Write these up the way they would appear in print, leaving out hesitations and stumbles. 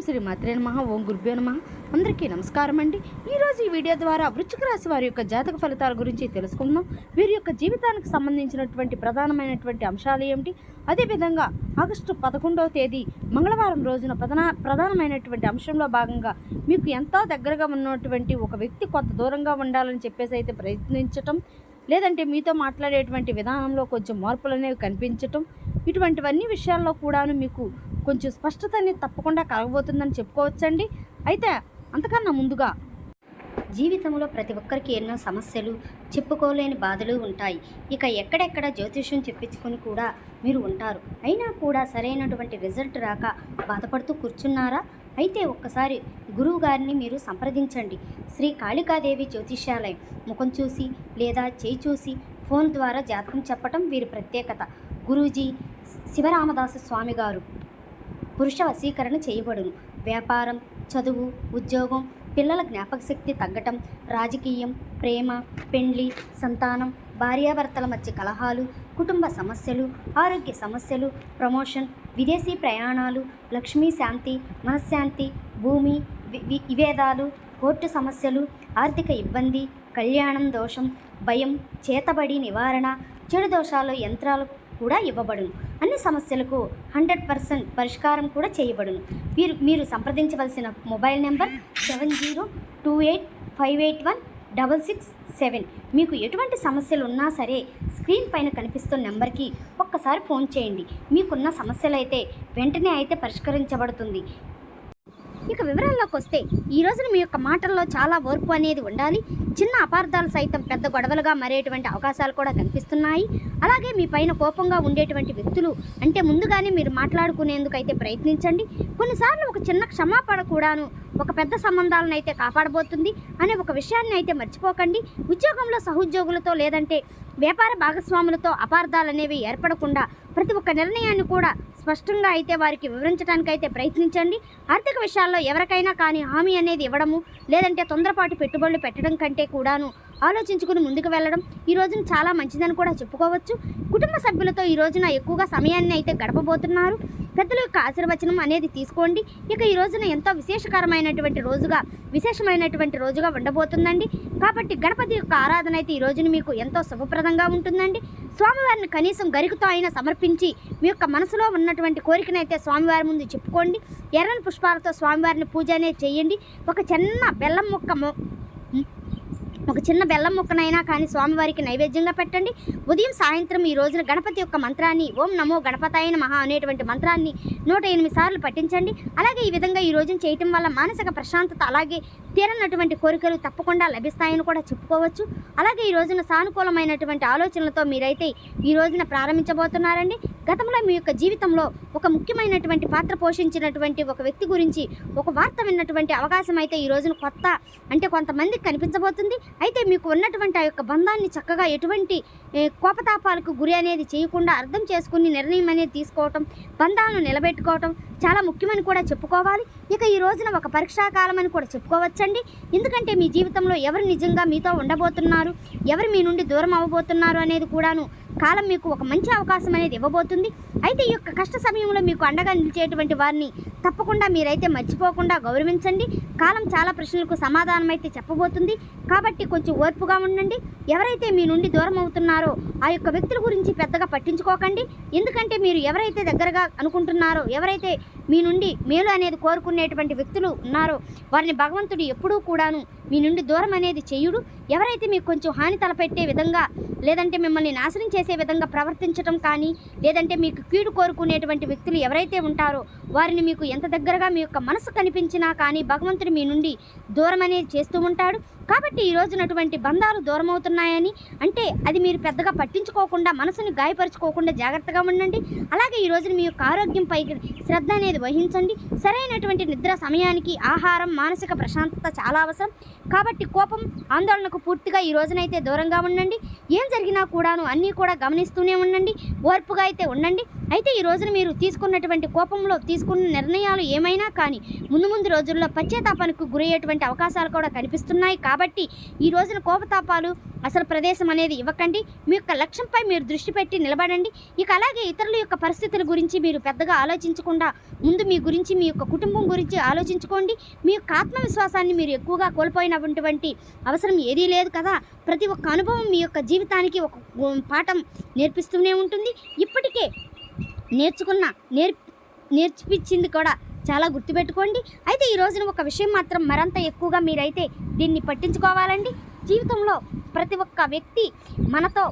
శ్రీ మాత్రే నమః. ఓం గురుభ్యో నమః. అందరికీ నమస్కారం అండి. ఈరోజు ఈ వీడియో ద్వారా వృశ్చిక రాశి వారి యొక్క జాతక ఫలితాల గురించి తెలుసుకుందాం. వీరి యొక్క జీవితానికి సంబంధించినటువంటి ప్రధానమైనటువంటి అంశాలు ఏమిటి, అదేవిధంగా ఆగస్టు 11వ తేదీ మంగళవారం రోజున ప్రధానమైనటువంటి అంశంలో భాగంగా మీకు ఎంతో దగ్గరగా ఉన్నటువంటి ఒక వ్యక్తి కొంత దూరంగా ఉండాలని చెప్పేసి అయితే ప్రయత్నించటం, లేదంటే మీతో మాట్లాడేటువంటి విధానంలో కొంచెం మార్పులు అనేవి కనిపించటం, ఇటువంటివన్నీ విషయాల్లో కూడాను మీకు కొంచెం స్పష్టత అనేది తప్పకుండా కలగబోతుందని చెప్పుకోవచ్చండి. అయితే అంతకన్నా ముందుగా జీవితంలో ప్రతి ఒక్కరికి ఎన్నో సమస్యలు, చెప్పుకోలేని బాధలు ఉంటాయి. ఇక ఎక్కడెక్కడ జ్యోతిష్యం చెప్పించుకొని కూడా మీరు ఉంటారు. అయినా కూడా సరైనటువంటి రిజల్ట్ రాక బాధపడుతూ కూర్చున్నారా? అయితే ఒక్కసారి గురువు గారిని మీరు సంప్రదించండి. శ్రీ కాళికాదేవి జ్యోతిష్యాలయం. ముఖం చూసి లేదా చేయి చూసి ఫోన్ ద్వారా జాతకం చెప్పటం వీరి ప్రత్యేకత. గురూజీ శివరామదాసు స్వామి గారు పురుష వశీకరణ చేయబడును. వ్యాపారం, చదువు, ఉద్యోగం, పిల్లల జ్ఞాపకశక్తి తగ్గటం, రాజకీయం, ప్రేమ, పెండ్లి, సంతానం, భార్యాభర్తల మధ్య కలహాలు, కుటుంబ సమస్యలు, ఆరోగ్య సమస్యలు, ప్రమోషన్, విదేశీ ప్రయాణాలు, లక్ష్మీ శాంతి, మనశ్శాంతి, భూమి విభేదాలు, కోర్టు సమస్యలు, ఆర్థిక ఇబ్బంది, కళ్యాణం దోషం, భయం, చేతబడి నివారణ, చెడు దోషాలు యంత్రాలు కూడా ఇవ్వబడును. అన్ని సమస్యలకు 100% పరిష్కారం కూడా చేయబడును. మీరు సంప్రదించవలసిన మొబైల్ నెంబర్ 7028581667. మీకు ఎటువంటి సమస్యలు ఉన్నా సరే స్క్రీన్ పైన కనిపిస్తున్న నెంబర్కి ఒక్కసారి ఫోన్ చేయండి. మీకున్న సమస్యలు అయితే వెంటనే అయితే పరిష్కరించబడుతుంది. ఇక వివరాల్లోకి వస్తే, ఈ రోజున మీ యొక్క మాటల్లో చాలా ఓర్పు అనేది ఉండాలి. చిన్న అపార్థాలు సైతం పెద్ద గొడవలుగా మారేటువంటి అవకాశాలు కూడా కనిపిస్తున్నాయి. అలాగే మీ పైన కోపంగా ఉండేటువంటి వ్యక్తులు అంటే ముందుగానే మీరు మాట్లాడుకునేందుకు అయితే ప్రయత్నించండి. కొన్నిసార్లు ఒక చిన్న క్షమాపణ కూడాను ఒక పెద్ద సంబంధాలను అయితే కాపాడబోతుంది అనే ఒక విషయాన్ని అయితే మర్చిపోకండి. ఉద్యోగంలో సహోద్యోగులతో లేదంటే వ్యాపార భాగస్వాములతో అపార్థాలు అనేవి ఏర్పడకుండా ప్రతి ఒక్క నిర్ణయాన్ని కూడా స్పష్టంగా అయితే వారికి వివరించడానికి అయితే ప్రయత్నించండి. ఆర్థిక విషయాల్లో ఎవరికైనా కానీ హామీ అనేది ఇవ్వడము, లేదంటే తొందరపాటు పెట్టుబడులు పెట్టడం కంటే కూడాను ఆలోచించుకుని ముందుకు వెళ్ళడం ఈ రోజున చాలా మంచిదని కూడా చెప్పుకోవచ్చు. కుటుంబ సభ్యులతో ఈ రోజున ఎక్కువగా సమయాన్ని అయితే గడపబోతున్నారు. పెద్దల యొక్క ఆశీర్వచనం అనేది తీసుకోండి. ఇక ఈ రోజున ఎంతో విశేషమైనటువంటి రోజుగా ఉండబోతుందండి. కాబట్టి గణపతి యొక్క ఆరాధన అయితే ఈ రోజున మీకు ఎంతో శుభప్రదంగా ఉంటుందండి. స్వామివారిని కనీసం గరికతో అయినా సమర్పించి మీ యొక్క మనసులో ఉన్నటువంటి కోరికనైతే స్వామివారి ముందు చెప్పుకోండి. ఎర్రని పుష్పాలతో స్వామివారిని పూజ అనేది చేయండి. ఒక చిన్న బెల్లం ముక్కనైనా కానీ స్వామివారికి నైవేద్యంగా పెట్టండి. ఉదయం సాయంత్రం ఈ రోజున గణపతి యొక్క మంత్రాన్ని ఓం నమో గణపతాయ నమః అనేటువంటి మంత్రాన్ని 108 సార్లు పఠించండి. అలాగే ఈ విధంగా ఈ రోజున చేయటం వల్ల మానసిక ప్రశాంతత, అలాగే తీరనటువంటి కోరికలు తప్పకుండా లభిస్తాయని కూడా చెప్పుకోవచ్చు. అలాగే ఈ రోజున సానుకూలమైనటువంటి ఆలోచనలతో మీరైతే ఈ రోజున ప్రారంభించబోతున్నారండి. గతంలో మీ యొక్క జీవితంలో ఒక ముఖ్యమైనటువంటి పాత్ర పోషించినటువంటి ఒక వ్యక్తి గురించి ఒక వార్త విన్నటువంటి అవకాశం అయితే ఈ రోజున కొంతమందికి కనిపించబోతుంది. అయితే మీకు ఉన్నటువంటి ఆ యొక్క బంధాన్ని చక్కగా ఎటువంటి కోపతాపాలకు గురి అనేది చేయకుండా అర్థం చేసుకుని నిర్ణయం అనేది తీసుకోవటం, బంధాలను నిలబెట్టుకోవటం చాలా ముఖ్యమని కూడా చెప్పుకోవాలి. ఇక ఈ రోజున ఒక పరీక్షాకాలం అని కూడా చెప్పుకోవచ్చండి. ఎందుకంటే మీ జీవితంలో ఎవరు నిజంగా మీతో ఉండబోతున్నారు, ఎవరు మీ నుండి దూరం అవ్వబోతున్నారు అనేది కూడాను కాలం మీకు ఒక మంచి అవకాశం అనేది ఇవ్వబోతుంది. అయితే ఈ యొక్క కష్ట సమయంలో మీకు అండగా నిలిచేటువంటి వారిని తప్పకుండా మీరైతే మర్చిపోకుండా గౌరవించండి. కాలం చాలా ప్రశ్నలకు సమాధానం అయితే చెప్పబోతుంది. కాబట్టి కొంచెం ఓర్పుగా ఉండండి. ఎవరైతే మీ నుండి దూరం అవుతున్నారో ఆ యొక్క వ్యక్తుల గురించి పెద్దగా పట్టించుకోకండి. ఎందుకంటే మీరు ఎవరైతే దగ్గరగా అనుకుంటున్నారో, ఎవరైతే మీ నుండి మేలు అనేది కోరుకునేటువంటి వ్యక్తులు ఉన్నారో వారిని భగవంతుడు ఎప్పుడూ కూడాను మీ నుండి దూరం అనేది చేయుడు. ఎవరైతే మీకు కొంచెం హాని తలపెట్టే విధంగా, లేదంటే మిమ్మల్ని నాశనం చేసే విధంగా ప్రవర్తించడం కానీ, లేదంటే మీకు కీడు కోరుకునేటువంటి వ్యక్తులు ఎవరైతే ఉంటారో వారిని మీకు ఎంత దగ్గరగా మీ యొక్క మనసు కనిపించినా కానీ భగవంతుడు మీ నుండి దూరం అనేది చేస్తూ ఉంటాడు. కాబట్టి ఈ రోజునటువంటి బంధాలు దూరం అవుతున్నాయని అంటే అది మీరు పెద్దగా పట్టించుకోకుండా, మనసుని గాయపరుచుకోకుండా జాగ్రత్తగా ఉండండి. అలాగే ఈ రోజున మీ యొక్క ఆరోగ్యంపై శ్రద్ధ అనేది వహించండి. సరైనటువంటి నిద్ర సమయానికి, ఆహారం, మానసిక ప్రశాంతత చాలా అవసరం. కాబట్టి కోపం, ఆందోళనకు పూర్తిగా ఈ రోజునైతే దూరంగా ఉండండి. ఏం జరిగినా కూడాను అన్నీ కూడా గమనిస్తూనే ఉండండి. ఓర్పుగా అయితే ఉండండి. అయితే ఈ రోజున మీరు తీసుకున్నటువంటి కోపంలో తీసుకున్న నిర్ణయాలు ఏమైనా కానీ ముందు రోజుల్లో పశ్చాత్తాపానికి గురయ్యేటువంటి అవకాశాలు కూడా కనిపిస్తున్నాయి. కాబట్టి ఈ రోజున కోపతాపాలు అసలు ప్రదేశం అనేది ఇవ్వకండి. మీ యొక్క లక్ష్యంపై మీరు దృష్టి పెట్టి నిలబడండి. ఇక అలాగే ఇతరుల యొక్క పరిస్థితుల గురించి మీరు పెద్దగా ఆలోచించకుండా ముందు మీ గురించి, మీ యొక్క కుటుంబం గురించి ఆలోచించుకోండి. మీ యొక్క ఆత్మవిశ్వాసాన్ని మీరు ఎక్కువగా కోల్పోయినటువంటి అవసరం ఏదీ లేదు కదా. ప్రతి ఒక్క అనుభవం మీ యొక్క జీవితానికి ఒక పాఠం నేర్పిస్తూనే ఉంటుంది. ఇప్పటికే నేర్చుకున్న నేర్పించింది కూడా చాలా గుర్తుపెట్టుకోండి. అయితే ఈ రోజున ఒక విషయం మాత్రం మరంత ఎక్కువగా మీరైతే దీన్ని పట్టించుకోవాలండి. జీవితంలో ప్రతి ఒక్క వ్యక్తి మనతో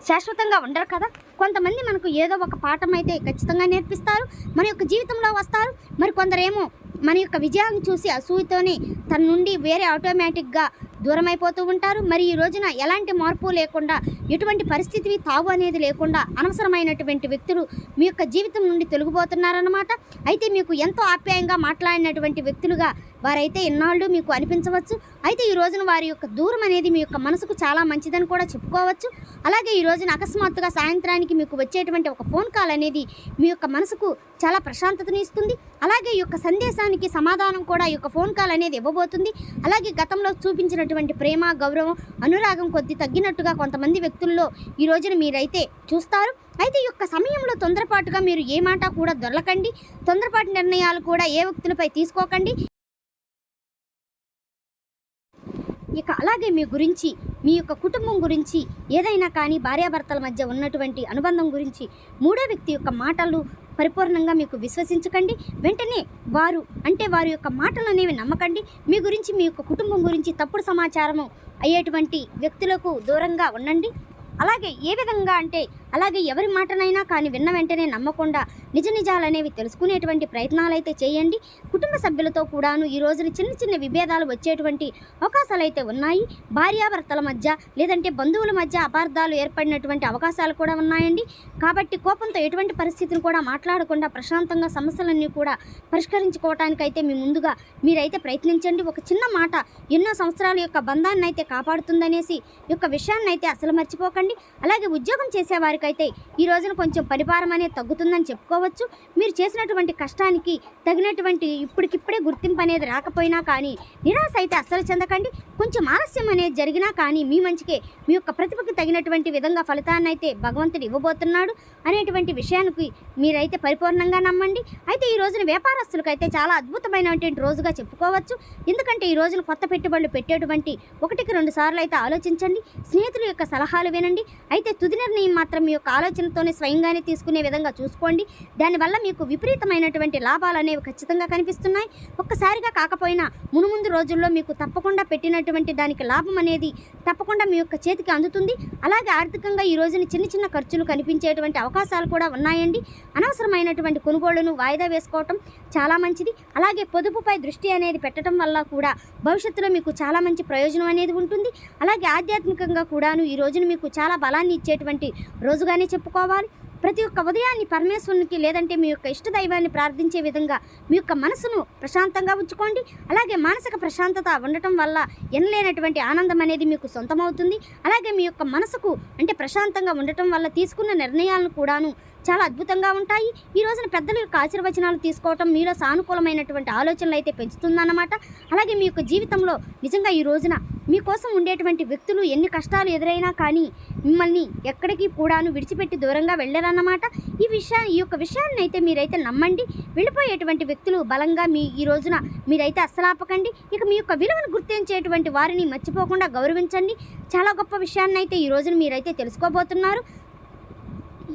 శాశ్వతంగా ఉండరు కదా. కొంతమంది మనకు ఏదో ఒక పాఠం అయితే ఖచ్చితంగా నేర్పిస్తారు, మన యొక్క జీవితంలో వస్తారు. మరి కొందరేమో మన యొక్క విజయాన్ని చూసి అసూయతోనే తన నుండి వేరే ఆటోమేటిక్గా దూరం అయిపోతూ ఉంటారు. మరి ఈ రోజున ఎలాంటి మార్పు లేకుండా, ఎటువంటి పరిస్థితి తావు అనేది లేకుండా అనవసరమైనటువంటి వ్యక్తులు మీ యొక్క జీవితం నుండి తొలగిపోతున్నారన్నమాట. అయితే మీకు ఎంతో ఆప్యాయంగా మాట్లాడినటువంటి వ్యక్తులుగా వారైతే ఇన్నాళ్ళు మీకు అనిపించవచ్చు. అయితే ఈ రోజున వారి యొక్క దూరం అనేది మీ యొక్క మనసుకు చాలా మంచిదని కూడా చెప్పుకోవచ్చు. అలాగే ఈ రోజున అకస్మాత్తుగా సాయంత్రానికి మీకు వచ్చేటువంటి ఒక ఫోన్ కాల్ అనేది మీ యొక్క మనసుకు చాలా ప్రశాంతతని ఇస్తుంది. అలాగే ఈ యొక్క సందేశానికి సమాధానం కూడా ఈ యొక్క ఫోన్ కాల్ అనేది ఇవ్వబోతుంది. అలాగే గతంలో చూపించినటువంటి ప్రేమ, గౌరవం, అనురాగం కొద్ది తగ్గినట్టుగా కొంతమంది వ్యక్తుల్లో ఈ రోజున మీరైతే చూస్తారు. అయితే ఈ యొక్క సమయంలో తొందరపాటుగా మీరు ఏ మాట కూడా దొరలకండి. తొందరపాటు నిర్ణయాలు కూడా ఏ వ్యక్తులపై తీసుకోకండి. ఇక అలాగే మీ గురించి, మీ యొక్క కుటుంబం గురించి ఏదైనా కానీ భార్యాభర్తల మధ్య ఉన్నటువంటి అనుబంధం గురించి మూడో వ్యక్తి యొక్క మాటలు పరిపూర్ణంగా మీకు విశ్వసించకండి. వెంటనే వారి యొక్క మాటలు అనేవి నమ్మకండి. మీ గురించి, మీ యొక్క కుటుంబం గురించి తప్పుడు సమాచారము అయ్యేటువంటి వ్యక్తులకు దూరంగా ఉండండి. అలాగే ఏ విధంగా అంటే అలాగే ఎవరి మాటనైనా కానీ విన్న వెంటనే నమ్మకుండా నిజాలనేవి తెలుసుకునేటువంటి ప్రయత్నాలు అయితే చేయండి. కుటుంబ సభ్యులతో కూడాను ఈ రోజున చిన్న చిన్న విభేదాలు వచ్చేటువంటి అవకాశాలు అయితే ఉన్నాయి. భార్యాభర్తల మధ్య లేదంటే బంధువుల మధ్య అపార్థాలు ఏర్పడినటువంటి అవకాశాలు కూడా ఉన్నాయండి. కాబట్టి కోపంతో ఎటువంటి పరిస్థితిని కూడా మాట్లాడకుండా ప్రశాంతంగా సమస్యలన్నీ కూడా పరిష్కరించుకోవటానికైతే ముందుగా మీరైతే ప్రయత్నించండి. ఒక చిన్న మాట ఎన్నో సంవత్సరాల యొక్క బంధాన్ని అయితే కాపాడుతుందనేసి ఈ యొక్క విషయాన్ని అయితే అసలు మర్చిపోకండి. అలాగే ఉద్యోగం చేసేవారికైతే ఈ రోజున కొంచెం పరిభారం అనేది తగ్గుతుందని చెప్పుకోవచ్చు. మీరు చేసినటువంటి కష్టానికి తగినటువంటి ఇప్పటికిప్పుడే గుర్తింపు అనేది రాకపోయినా కానీ నిరాశ అయితే అస్సలు చెందకండి. కొంచెం ఆలస్యం అనేది జరిగినా కానీ మీ మంచికే, మీ యొక్క ప్రతిభకి తగినటువంటి విధంగా ఫలితాన్ని అయితే భగవంతుడు ఇవ్వబోతున్నాడు అనేటువంటి విషయానికి మీరైతే పరిపూర్ణంగా నమ్మండి. అయితే ఈ రోజున వ్యాపారస్తులకైతే చాలా అద్భుతమైనటువంటి రోజుగా చెప్పుకోవచ్చు. ఎందుకంటే ఈ రోజున కొత్త పెట్టుబడులు పెట్టేటువంటి 1-2 సార్లు అయితే ఆలోచించండి. స్నేహితుల యొక్క సలహాలు వినండి. అయితే తుది నిర్ణయం మాత్రం మీ యొక్క ఆలోచనతోనే స్వయంగానే తీసుకునే విధంగా చూసుకోండి. దానివల్ల మీకు విపరీతమైనటువంటి లాభాలు అనేవి ఖచ్చితంగా కనిపిస్తున్నాయి. ఒక్కసారిగా కాకపోయినా మునుముందు రోజుల్లో మీకు తప్పకుండా పెట్టినటువంటి దానికి లాభం అనేది తప్పకుండా మీ యొక్క చేతికి అందుతుంది. అలాగే ఆర్థికంగా ఈ రోజున చిన్న చిన్న ఖర్చులు కనిపించేటువంటి అవకాశాలు కూడా ఉన్నాయండి. అనవసరమైనటువంటి కొనుగోళ్లను వాయిదా వేసుకోవటం చాలా మంచిది. అలాగే పొదుపుపై దృష్టి అనేది పెట్టడం వల్ల కూడా భవిష్యత్తులో మీకు చాలా మంచి ప్రయోజనం అనేది ఉంటుంది. అలాగే ఆధ్యాత్మికంగా కూడాను ఈ రోజున మీకు చాలా బలాన్ని ఇచ్చేటువంటి రోజుగానే చెప్పుకోవాలి. ప్రతి ఒక్క ఉదయాన్ని పరమేశ్వరునికి లేదంటే మీ యొక్క ఇష్ట దైవాన్ని ప్రార్థించే విధంగా మీ యొక్క మనసును ప్రశాంతంగా ఉంచుకోండి. అలాగే మానసిక ప్రశాంతత ఉండటం వల్ల ఎనలేనటువంటి ఆనందం అనేది మీకు సొంతమవుతుంది. అలాగే మీ యొక్క మనసుకు అంటే ప్రశాంతంగా ఉండటం వల్ల తీసుకున్న నిర్ణయాలను కూడాను చాలా అద్భుతంగా ఉంటాయి. ఈ రోజున పెద్దల యొక్క ఆశీర్వచనాలు తీసుకోవటం మీలో సానుకూలమైనటువంటి ఆలోచనలు అయితే పెంచుతుందన్నమాట. అలాగే మీ యొక్క జీవితంలో నిజంగా ఈ రోజున మీకోసం ఉండేటువంటి వ్యక్తులు ఎన్ని కష్టాలు ఎదురైనా కానీ మిమ్మల్ని ఎక్కడికి కూడాను విడిచిపెట్టి దూరంగా వెళ్ళారన్నమాట. ఈ యొక్క విషయాన్ని అయితే మీరైతే నమ్మండి. వెళ్ళిపోయేటువంటి వ్యక్తులు బలంగా ఈ రోజున మీరైతే అస్సలాపకండి. ఇక మీ యొక్క విలువను గుర్తించేటువంటి వారిని మర్చిపోకుండా గౌరవించండి. చాలా గొప్ప విషయాన్ని అయితే ఈ రోజున మీరైతే తెలుసుకోబోతున్నారు.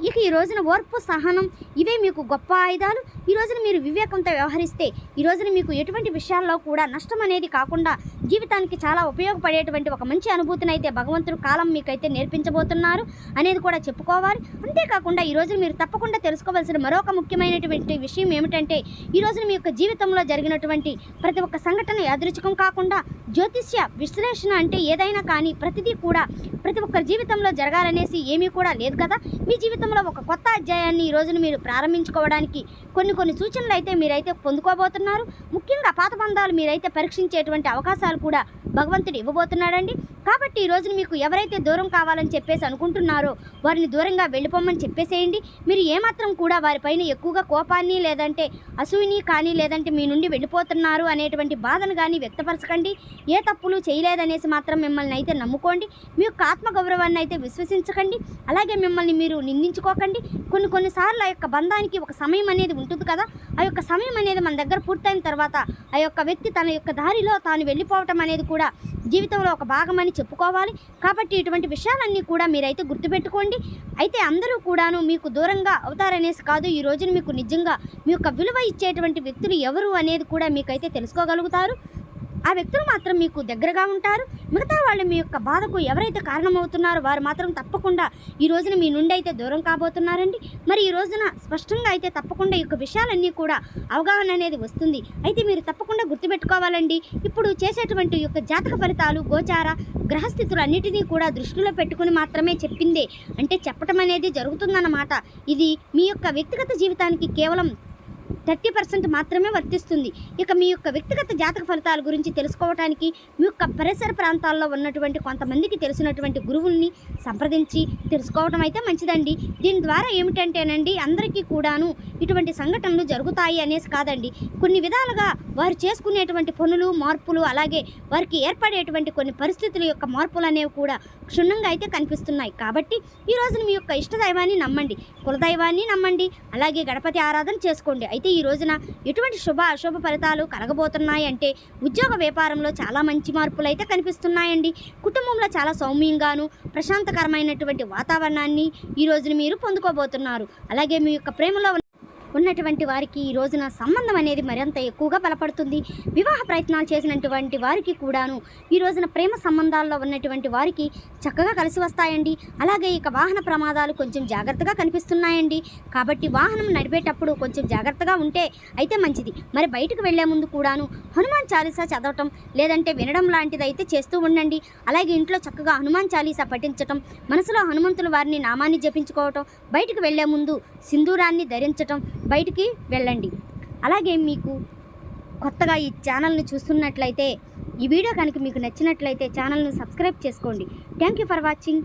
ఇక ఈ రోజున ఓర్పు, సహనం ఇవే మీకు గొప్ప ఆయుధాలు. ఈ రోజున మీరు వివేకంతో వ్యవహరిస్తే ఈ రోజున మీకు ఎటువంటి విషయాల్లో కూడా నష్టం అనేది కాకుండా జీవితానికి చాలా ఉపయోగపడేటువంటి ఒక మంచి అనుభూతిని అయితే భగవంతుడు కాలం మీకైతే నేర్పించబోతున్నారు అనేది కూడా చెప్పుకోవాలి. అంతేకాకుండా ఈ రోజున మీరు తప్పకుండా తెలుసుకోవాల్సిన మరొక ముఖ్యమైనటువంటి విషయం ఏమిటంటే ఈ రోజున మీ యొక్క జీవితంలో జరిగినటువంటి ప్రతి ఒక్క సంఘటన యాదృచ్ఛికం కాకుండా జ్యోతిష్య విశ్లేషణ అంటే ఏదైనా కానీ ప్రతిదీ కూడా ప్రతి ఒక్కరి జీవితంలో జరగాలనేసి ఏమీ కూడా లేదు కదా. మీ జీవితంలో ఒక కొత్త అధ్యాయాన్ని ఈ రోజున మీరు ప్రారంభించుకోవడానికి కొన్ని సూచనలు అయితే మీరైతే పొందుకోబోతున్నారు. ముఖ్యంగా పాత బంధాలు మీరైతే పరీక్షించేటువంటి అవకాశాలు కూడా భగవంతుడు ఇవ్వబోతున్నాడండి. కాబట్టి ఈ రోజున మీకు ఎవరైతే దూరం కావాలని చెప్పేసి అనుకుంటున్నారో వారిని దూరంగా వెళ్ళిపోమని చెప్పేసేయండి. మీరు ఏమాత్రం కూడా వారిపైన ఎక్కువగా కోపాన్ని లేదంటే అసూయని కానీ లేదంటే మీ నుండి వెళ్ళిపోతున్నారు అనేటువంటి బాధను కానీ వ్యక్తపరచకండి. ఏ తప్పులు చేయలేదనేసి మాత్రం మిమ్మల్ని అయితే నమ్ముకోండి. మీ యొక్క ఆత్మగౌరవాన్ని అయితే విశ్వసించకండి. అలాగే మిమ్మల్ని మీరు నిందించుకోకండి. కొన్నిసార్లు ఆ యొక్క బంధానికి ఒక సమయం అనేది ఉంటుంది కదా, ఆ యొక్క సమయం అనేది మన దగ్గర పూర్తయిన తర్వాత ఆ యొక్క వ్యక్తి తన యొక్క దారిలో తాను వెళ్ళిపోవటం అనేది కూడా జీవితంలో ఒక భాగమని చెప్పుకోవాలి. కాబట్టి ఇటువంటి విషయాలన్నీ కూడా మీరైతే గుర్తుపెట్టుకోండి. అయితే అందరూ కూడాను మీకు దూరంగా అవుతారనేసి కాదు, ఈ రోజున మీకు నిజంగా మీ యొక్క విలువ ఇచ్చేటువంటి వ్యక్తులు ఎవరు అనేది కూడా మీకైతే తెలుసుకోగలుగుతారు. ఆ వ్యక్తులు మాత్రం మీకు దగ్గరగా ఉంటారు. మిగతా వాళ్ళు మీ యొక్క బాధకు ఎవరైతే కారణమవుతున్నారో వారు మాత్రం తప్పకుండా ఈ రోజున మీ నుండి అయితే దూరం కాబోతున్నారండి. మరి ఈ రోజున స్పష్టంగా అయితే తప్పకుండా ఈ యొక్క విషయాలన్నీ కూడా అవగాహన అనేది వస్తుంది. అయితే మీరు తప్పకుండా గుర్తుపెట్టుకోవాలండి. ఇప్పుడు చేసేటువంటి యొక్క జాతక ఫలితాలు, గోచార గ్రహస్థితులు అన్నిటినీ కూడా దృష్టిలో పెట్టుకుని మాత్రమే చెప్పిందే అంటే చెప్పటం అనేది జరుగుతుందన్నమాట. ఇది మీ యొక్క వ్యక్తిగత జీవితానికి కేవలం 30% మాత్రమే వర్తిస్తుంది. ఇక మీ యొక్క వ్యక్తిగత జాతక ఫలితాల గురించి తెలుసుకోవడానికి మీ యొక్క పరిసర ప్రాంతాల్లో ఉన్నటువంటి కొంతమందికి తెలిసినటువంటి గురువుల్ని సంప్రదించి తెలుసుకోవడం అయితే మంచిదండి. దీని ద్వారా ఏమిటంటేనండి, అందరికీ కూడాను ఇటువంటి సంఘటనలు జరుగుతాయి అనేసి కాదండి, కొన్ని విధాలుగా వారు చేసుకునేటువంటి పనులు, మార్పులు, అలాగే వారికి ఏర్పడేటువంటి కొన్ని పరిస్థితుల యొక్క మార్పులు అనేవి కూడా క్షుణ్ణంగా అయితే కనిపిస్తున్నాయి. కాబట్టి ఈ రోజున మీ యొక్క ఇష్టదైవాన్ని నమ్మండి, కులదైవాన్ని నమ్మండి, అలాగే గణపతి ఆరాధన చేసుకోండి. అయితే ఈ రోజున ఎటువంటి అశుభ ఫలితాలు కలగబోతున్నాయి అంటే, ఉద్యోగ వ్యాపారంలో చాలా మంచి మార్పులు అయితే కనిపిస్తున్నాయండి. కుటుంబంలో చాలా సౌమ్యంగాను ప్రశాంతకరమైనటువంటి వాతావరణాన్ని ఈ రోజున మీరు పొందుకోబోతున్నారు. అలాగే మీ యొక్క ప్రేమలో ఉన్నటువంటి వారికి ఈ రోజున సంబంధం అనేది మరింత ఎక్కువగా బలపడుతుంది. వివాహ ప్రయత్నాలు చేసినటువంటి వారికి కూడాను ఈ రోజున ప్రేమ సంబంధాల్లో ఉన్నటువంటి వారికి చక్కగా కలిసి వస్తాయండి. అలాగే ఇక వాహన ప్రమాదాలు కొంచెం జాగ్రత్తగా కనిపిస్తున్నాయండి. కాబట్టి వాహనం నడిపేటప్పుడు కొంచెం జాగ్రత్తగా ఉంటే అయితే మంచిది. మరి బయటకు వెళ్లే ముందు కూడాను హనుమాన్ చాలీసా చదవటం లేదంటే వినడం లాంటిది అయితే చేస్తూ ఉండండి. అలాగే ఇంట్లో చక్కగా హనుమాన్ చాలీసా పఠించటం, మనసులో హనుమంతుల వారిని నామాన్ని జపించుకోవటం, బయటకు వెళ్లే ముందు సింధూరాన్ని ధరించటం, బయటికి వెళ్ళండి. అలాగే మీకు కొత్తగా ఈ ఛానల్ని చూస్తున్నట్లయితే, ఈ వీడియో కనుక మీకు నచ్చినట్లయితే ఛానల్ను సబ్స్క్రైబ్ చేసుకోండి. Thank you for watching.